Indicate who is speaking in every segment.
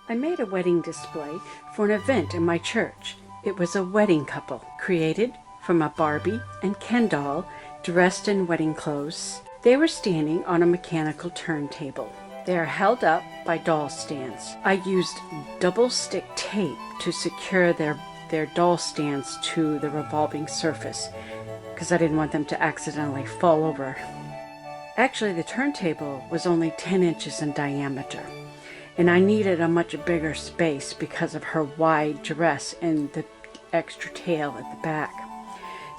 Speaker 1: I made a wedding display for an event in my church. It was a wedding couple created from a Barbie and Ken doll dressed in wedding clothes. They were standing on a mechanical turntable. They are held up by doll stands. I used double stick tape to secure their doll stands to the revolving surface because I didn't want them to accidentally fall over. Actually, the turntable was only 10 inches in diameter, and I needed a much bigger space because of her wide dress and the extra tail at the back.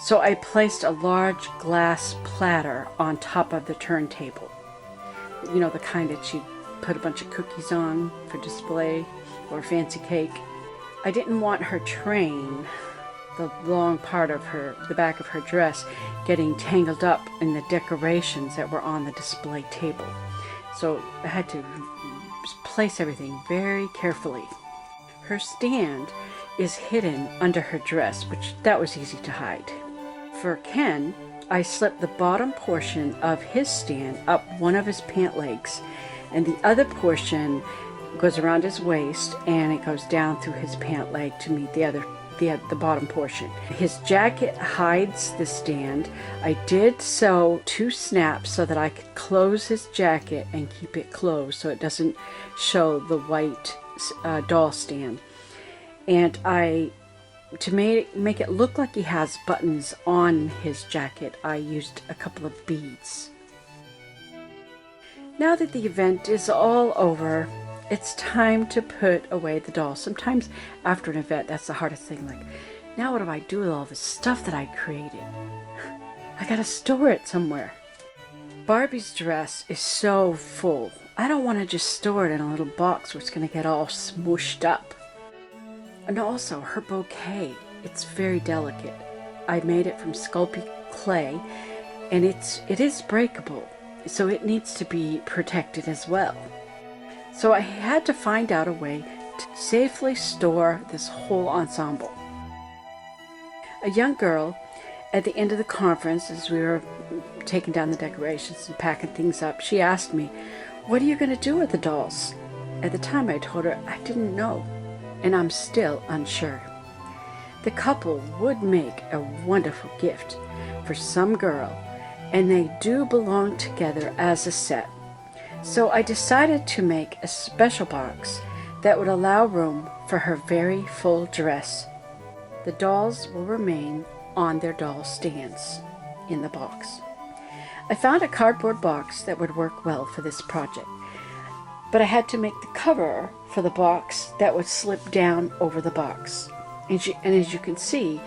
Speaker 1: So I placed a large glass platter on top of the turntable. You know, the kind that she'd put a bunch of cookies on for display or fancy cake. I didn't want her train, the long part of the back of her dress, getting tangled up in the decorations that were on the display table. So I had to place everything very carefully. Her stand is hidden under her dress, which that was easy to hide. For Ken, I slipped the bottom portion of his stand up one of his pant legs, and the other portion goes around his waist and it goes down through his pant leg to meet the bottom portion. His jacket hides the stand. I did sew 2 snaps so that I could close his jacket and keep it closed so it doesn't show the white doll stand. And to make it look like he has buttons on his jacket, I used a couple of beads. Now that the event is all over, it's time to put away the doll. Sometimes after an event, that's the hardest thing. Like, now what do I do with all this stuff that I created? I gotta store it somewhere. Barbie's dress is so full. I don't want to just store it in a little box where it's gonna get all smooshed up. And also her bouquet, it's very delicate. I made it from sculpey clay, and it is breakable, so it needs to be protected as well. So I had to find out a way to safely store this whole ensemble. A young girl at the end of the conference, as we were taking down the decorations and packing things up, she asked me, "What are you going to do with the dolls?" At the time I told her I didn't know, and I'm still unsure. The couple would make a wonderful gift for some girl, and they do belong together as a set. So I decided to make a special box that would allow room for her very full dress. The dolls will remain on their doll stands in the box. I found a cardboard box that would work well for this project, but I had to make the cover for the box that would slip down over the box. And as you can see,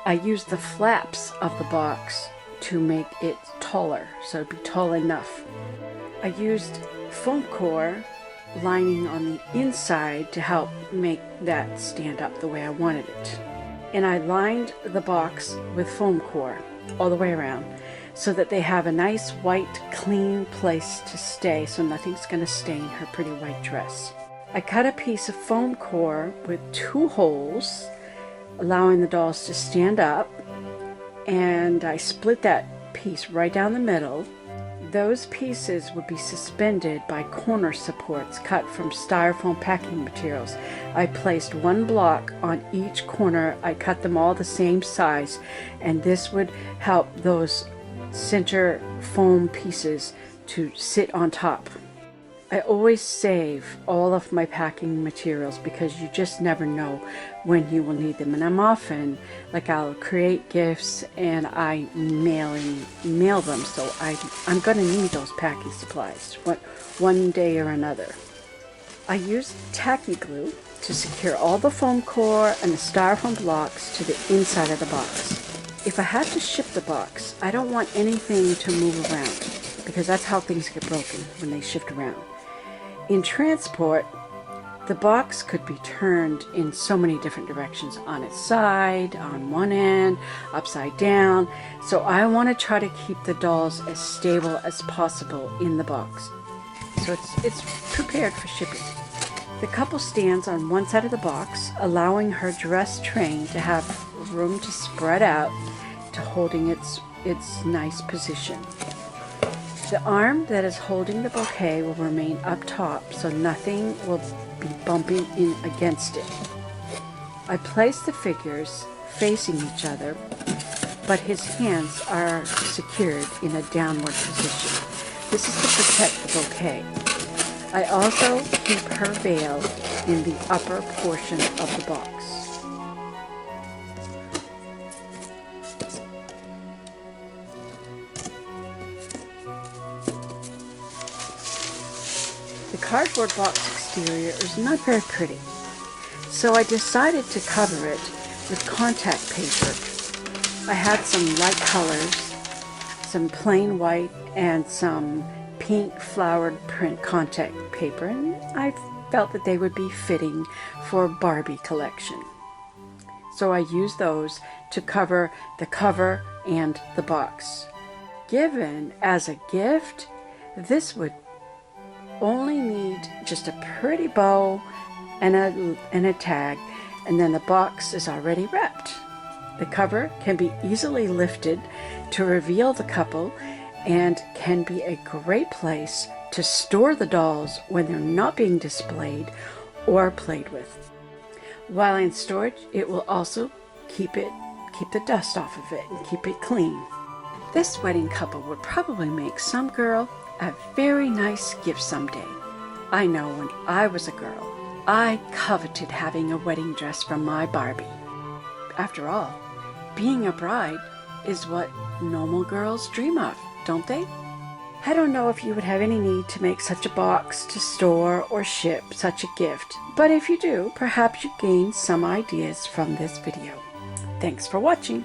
Speaker 1: I used the flaps of the box to make it taller, so it'd be tall enough. I used foam core lining on the inside to help make that stand up the way I wanted it. And I lined the box with foam core all the way around so that they have a nice white clean place to stay, so nothing's going to stain her pretty white dress. I cut a piece of foam core with 2 holes, allowing the dolls to stand up, and I split that piece right down the middle. Those pieces would be suspended by corner supports cut from styrofoam packing materials. I placed 1 block on each corner. I cut them all the same size, and this would help those center foam pieces to sit on top. I always save all of my packing materials because you just never know when you will need them. And I'm often, like, I'll create gifts and I mail them, so I'm going to need those packing supplies one day or another. I used tacky glue to secure all the foam core and the styrofoam blocks to the inside of the box. If I have to ship the box, I don't want anything to move around because that's how things get broken when they shift around. In transport, the box could be turned in so many different directions, on its side, on one end, upside down. So I want to try to keep the dolls as stable as possible in the box. So it's prepared for shipping. The couple stands on one side of the box, allowing her dress train to have room to spread out to holding its nice position. The arm that is holding the bouquet will remain up top, so nothing will be bumping in against it. I place the figures facing each other, but his hands are secured in a downward position. This is to protect the bouquet. I also keep her veil in the upper portion of the box. The cardboard box exterior is not very pretty, so I decided to cover it with contact paper. I had some light colors, some plain white, and some pink flowered print contact paper, and I felt that they would be fitting for Barbie collection. So I used those to cover the cover and the box. Given as a gift, this would only need just a pretty bow and a tag, and then the box is already wrapped. The cover can be easily lifted to reveal the couple and can be a great place to store the dolls when they're not being displayed or played with. While in storage, it will also keep the dust off of it and keep it clean. This wedding couple would probably make some girl a very nice gift someday. I know when I was a girl, I coveted having a wedding dress from my Barbie. After all, being a bride is what normal girls dream of, don't they? I don't know if you would have any need to make such a box to store or ship such a gift, but if you do, perhaps you gain some ideas from this video. Thanks for watching.